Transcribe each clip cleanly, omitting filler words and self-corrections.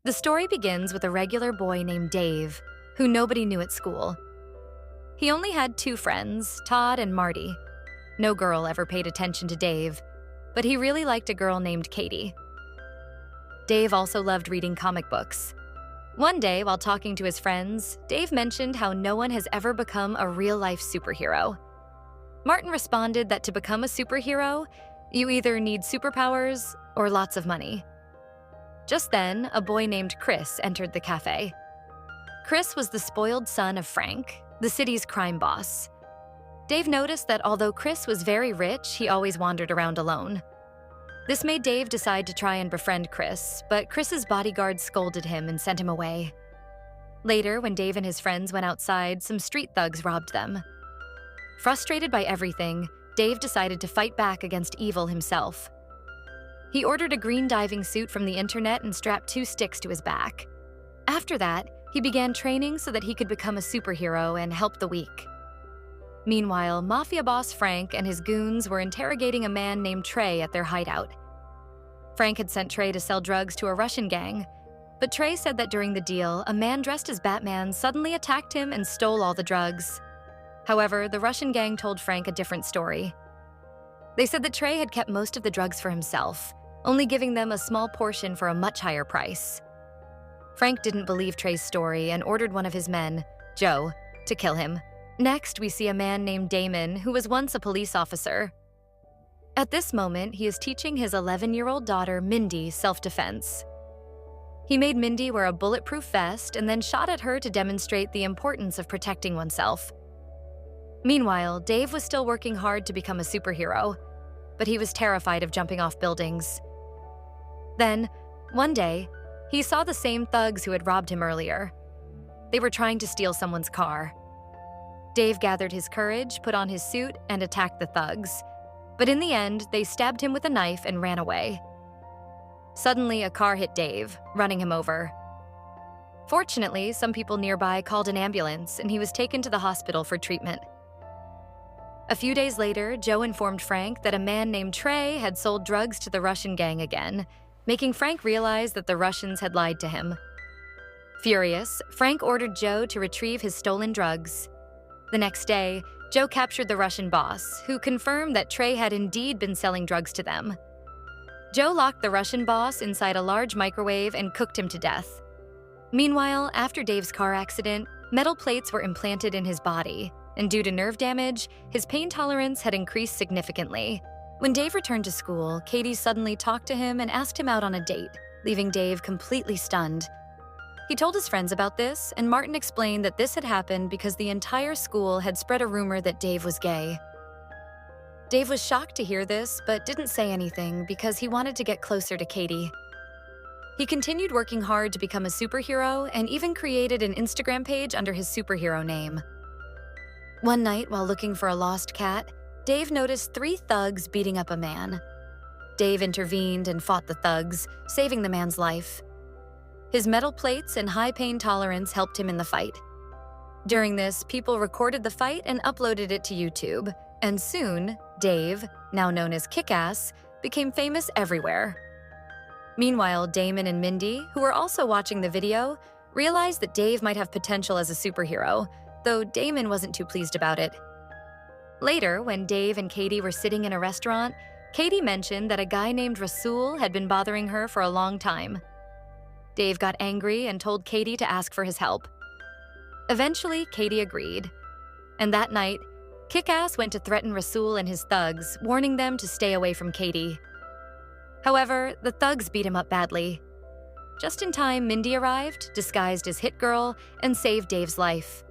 The story begins with a regular boy named Dave, who nobody knew at school. He only had two friends, Todd and Marty. No girl ever paid attention to Dave, but he really liked a girl named Katie. Dave also loved reading comic books. One day, while talking to his friends, Dave mentioned how no one has ever become a real-life superhero. Martin responded that to become a superhero, you either need superpowers or lots of money. Just then, a boy named Chris entered the cafe. Chris was the spoiled son of Frank, the city's crime boss. Dave noticed that although Chris was very rich, he always wandered around alone. This made Dave decide to try and befriend Chris, but Chris's bodyguard scolded him and sent him away. Later, when Dave and his friends went outside, some street thugs robbed them. Frustrated by everything, Dave decided to fight back against evil himself. He ordered a green diving suit from the internet and strapped 2 sticks to his back. After that, he began training so that he could become a superhero and help the weak. Meanwhile, mafia boss Frank and his goons were interrogating a man named Trey at their hideout. Frank had sent Trey to sell drugs to a Russian gang, but Trey said that during the deal, a man dressed as Batman suddenly attacked him and stole all the drugs. However, the Russian gang told Frank a different story. They said that Trey had kept most of the drugs for himself, only giving them a small portion for a much higher price. Frank didn't believe Trey's story and ordered one of his men, Joe, to kill him. Next, we see a man named Damon, who was once a police officer. At this moment, he is teaching his 11-year-old daughter, Mindy, self-defense. He made Mindy wear a bulletproof vest and then shot at her to demonstrate the importance of protecting oneself. Meanwhile, Dave was still working hard to become a superhero, but he was terrified of jumping off buildings. Then, one day, he saw the same thugs who had robbed him earlier. They were trying to steal someone's car. Dave gathered his courage, put on his suit, and attacked the thugs. But in the end, they stabbed him with a knife and ran away. Suddenly, a car hit Dave, running him over. Fortunately, some people nearby called an ambulance, and he was taken to the hospital for treatment. A few days later, Joe informed Frank that a man named Trey had sold drugs to the Russian gang again, making Frank realize that the Russians had lied to him. Furious, Frank ordered Joe to retrieve his stolen drugs. The next day, Joe captured the Russian boss, who confirmed that Trey had indeed been selling drugs to them. Joe locked the Russian boss inside a large microwave and cooked him to death. Meanwhile, after Dave's car accident, metal plates were implanted in his body, and due to nerve damage, his pain tolerance had increased significantly. When Dave returned to school, Katie suddenly talked to him and asked him out on a date, leaving Dave completely stunned. He told his friends about this, and Martin explained that this had happened because the entire school had spread a rumor that Dave was gay. Dave was shocked to hear this, but didn't say anything because he wanted to get closer to Katie. He continued working hard to become a superhero and even created an Instagram page under his superhero name. One night, while looking for a lost cat, Dave noticed 3 thugs beating up a man. Dave intervened and fought the thugs, saving the man's life. His metal plates and high pain tolerance helped him in the fight. During this, people recorded the fight and uploaded it to YouTube, and soon, Dave, now known as Kick-Ass, became famous everywhere. Meanwhile, Damon and Mindy, who were also watching the video, realized that Dave might have potential as a superhero, though Damon wasn't too pleased about it. Later, when Dave and Katie were sitting in a restaurant, Katie mentioned that a guy named Rasul had been bothering her for a long time. Dave got angry and told Katie to ask for his help. Eventually, Katie agreed. And that night, Kick-Ass went to threaten Rasul and his thugs, warning them to stay away from Katie. However, the thugs beat him up badly. Just in time, Mindy arrived, disguised as Hit Girl, and saved Dave's life.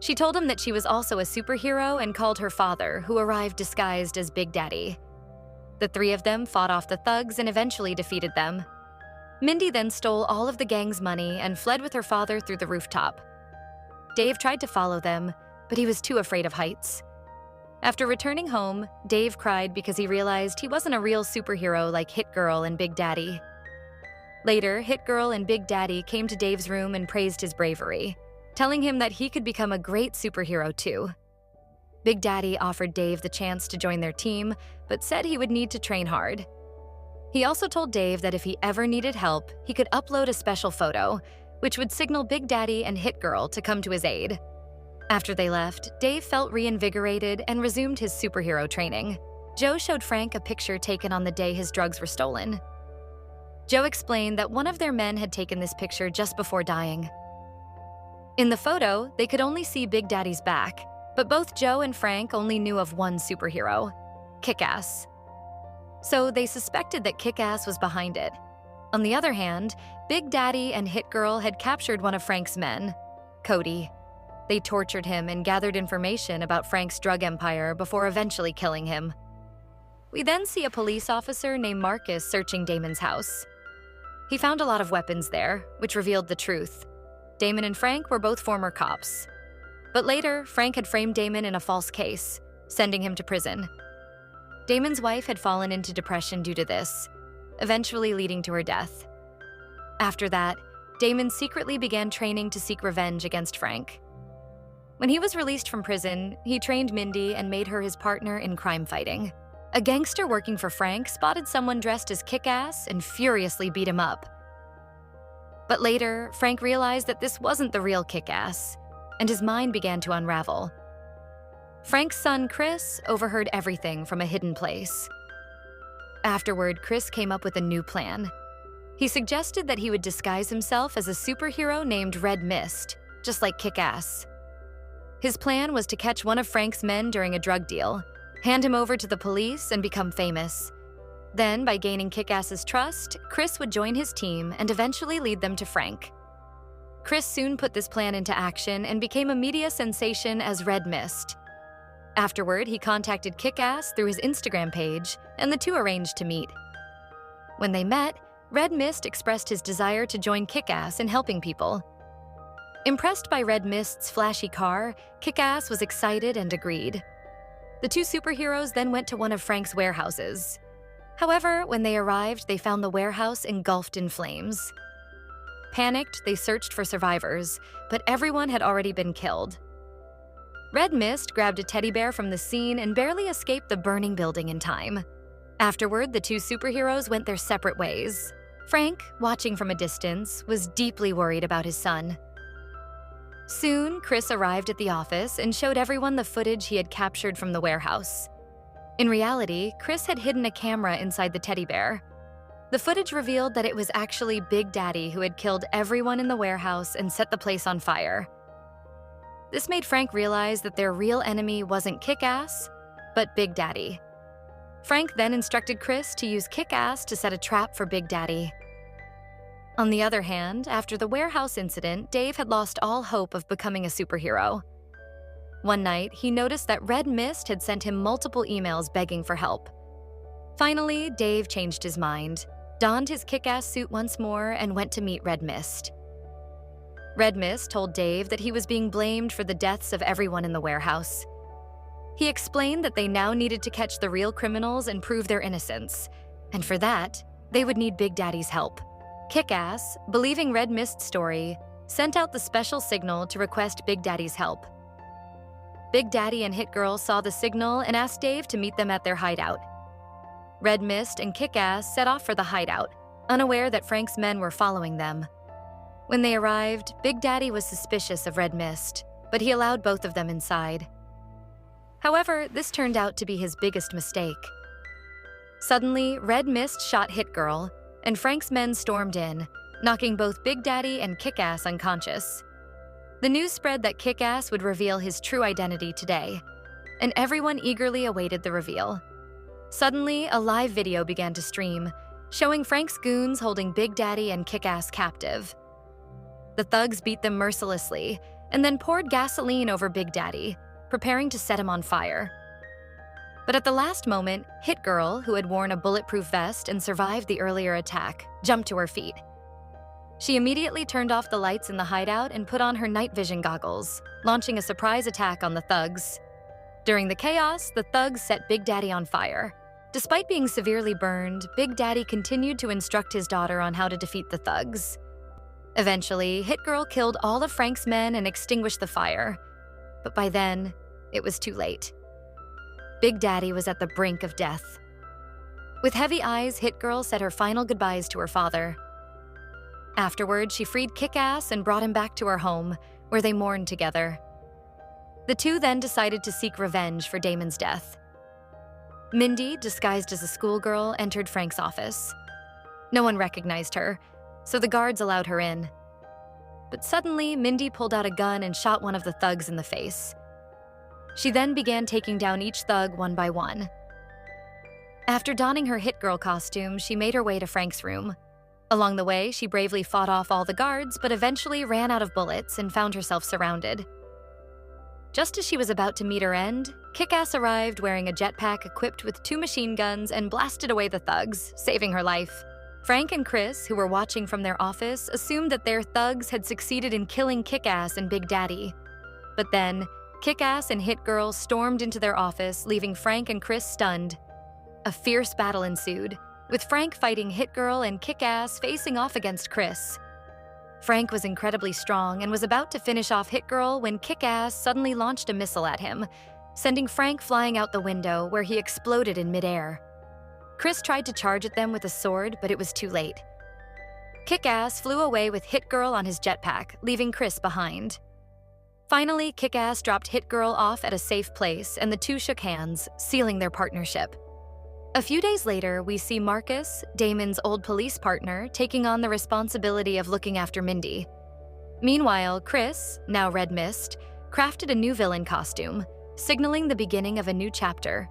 She told him that she was also a superhero and called her father, who arrived disguised as Big Daddy. The 3 of them fought off the thugs and eventually defeated them. Mindy then stole all of the gang's money and fled with her father through the rooftop. Dave tried to follow them, but he was too afraid of heights. After returning home, Dave cried because he realized he wasn't a real superhero like Hit Girl and Big Daddy. Later, Hit Girl and Big Daddy came to Dave's room and praised his bravery, telling him that he could become a great superhero too. Big Daddy offered Dave the chance to join their team, but said he would need to train hard. He also told Dave that if he ever needed help, he could upload a special photo, which would signal Big Daddy and Hit Girl to come to his aid. After they left, Dave felt reinvigorated and resumed his superhero training. Joe showed Frank a picture taken on the day his drugs were stolen. Joe explained that one of their men had taken this picture just before dying. In the photo, they could only see Big Daddy's back, but both Joe and Frank only knew of one superhero, Kick-Ass. So they suspected that Kick-Ass was behind it. On the other hand, Big Daddy and Hit Girl had captured one of Frank's men, Cody. They tortured him and gathered information about Frank's drug empire before eventually killing him. We then see a police officer named Marcus searching Damon's house. He found a lot of weapons there, which revealed the truth. Damon and Frank were both former cops. But later, Frank had framed Damon in a false case, sending him to prison. Damon's wife had fallen into depression due to this, eventually leading to her death. After that, Damon secretly began training to seek revenge against Frank. When he was released from prison, he trained Mindy and made her his partner in crime fighting. A gangster working for Frank spotted someone dressed as Kick-Ass and furiously beat him up. But later, Frank realized that this wasn't the real Kick-Ass, and his mind began to unravel. Frank's son, Chris, overheard everything from a hidden place. Afterward, Chris came up with a new plan. He suggested that he would disguise himself as a superhero named Red Mist, just like Kick-Ass. His plan was to catch one of Frank's men during a drug deal, hand him over to the police, and become famous. Then, by gaining Kick-Ass's trust, Chris would join his team and eventually lead them to Frank. Chris soon put this plan into action and became a media sensation as Red Mist. Afterward, he contacted Kick-Ass through his Instagram page, and the two arranged to meet. When they met, Red Mist expressed his desire to join Kick-Ass in helping people. Impressed by Red Mist's flashy car, Kick-Ass was excited and agreed. The two superheroes then went to one of Frank's warehouses. However, when they arrived, they found the warehouse engulfed in flames. Panicked, they searched for survivors, but everyone had already been killed. Red Mist grabbed a teddy bear from the scene and barely escaped the burning building in time. Afterward, the two superheroes went their separate ways. Frank, watching from a distance, was deeply worried about his son. Soon, Chris arrived at the office and showed everyone the footage he had captured from the warehouse. In reality, Chris had hidden a camera inside the teddy bear. The footage revealed that it was actually Big Daddy who had killed everyone in the warehouse and set the place on fire. This made Frank realize that their real enemy wasn't Kick-Ass, but Big Daddy. Frank then instructed Chris to use Kick-Ass to set a trap for Big Daddy. On the other hand, after the warehouse incident, Dave had lost all hope of becoming a superhero. One night, he noticed that Red Mist had sent him multiple emails begging for help. Finally, Dave changed his mind, donned his Kick-Ass suit once more, and went to meet Red Mist. Red Mist told Dave that he was being blamed for the deaths of everyone in the warehouse. He explained that they now needed to catch the real criminals and prove their innocence, and for that, they would need Big Daddy's help. Kick-Ass, believing Red Mist's story, sent out the special signal to request Big Daddy's help. Big Daddy and Hit Girl saw the signal and asked Dave to meet them at their hideout. Red Mist and Kick-Ass set off for the hideout, unaware that Frank's men were following them. When they arrived, Big Daddy was suspicious of Red Mist, but he allowed both of them inside. However, this turned out to be his biggest mistake. Suddenly, Red Mist shot Hit Girl, and Frank's men stormed in, knocking both Big Daddy and Kick-Ass unconscious. The news spread that Kick-Ass would reveal his true identity today, and everyone eagerly awaited the reveal. Suddenly, a live video began to stream, showing Frank's goons holding Big Daddy and Kick-Ass captive. The thugs beat them mercilessly, and then poured gasoline over Big Daddy, preparing to set him on fire. But at the last moment, Hit Girl, who had worn a bulletproof vest and survived the earlier attack, jumped to her feet. She immediately turned off the lights in the hideout and put on her night vision goggles, launching a surprise attack on the thugs. During the chaos, the thugs set Big Daddy on fire. Despite being severely burned, Big Daddy continued to instruct his daughter on how to defeat the thugs. Eventually, Hit Girl killed all of Frank's men and extinguished the fire. But by then, it was too late. Big Daddy was at the brink of death. With heavy eyes, Hit Girl said her final goodbyes to her father. Afterward, she freed Kick-Ass and brought him back to her home, where they mourned together. The two then decided to seek revenge for Damon's death. Mindy, disguised as a schoolgirl, entered Frank's office. No one recognized her, so the guards allowed her in. But suddenly, Mindy pulled out a gun and shot one of the thugs in the face. She then began taking down each thug one by one. After donning her Hit Girl costume, she made her way to Frank's room. Along the way, she bravely fought off all the guards, but eventually ran out of bullets and found herself surrounded. Just as she was about to meet her end, Kick-Ass arrived wearing a jetpack equipped with 2 machine guns and blasted away the thugs, saving her life. Frank and Chris, who were watching from their office, assumed that their thugs had succeeded in killing Kick-Ass and Big Daddy. But then, Kick-Ass and Hit Girl stormed into their office, leaving Frank and Chris stunned. A fierce battle ensued, with Frank fighting Hit Girl and Kick-Ass facing off against Chris. Frank was incredibly strong and was about to finish off Hit Girl when Kick-Ass suddenly launched a missile at him, sending Frank flying out the window, where he exploded in midair. Chris tried to charge at them with a sword, but it was too late. Kick-Ass flew away with Hit Girl on his jetpack, leaving Chris behind. Finally, Kick-Ass dropped Hit Girl off at a safe place, and the two shook hands, sealing their partnership. A few days later, we see Marcus, Damon's old police partner, taking on the responsibility of looking after Mindy. Meanwhile, Chris, now Red Mist, crafted a new villain costume, signaling the beginning of a new chapter.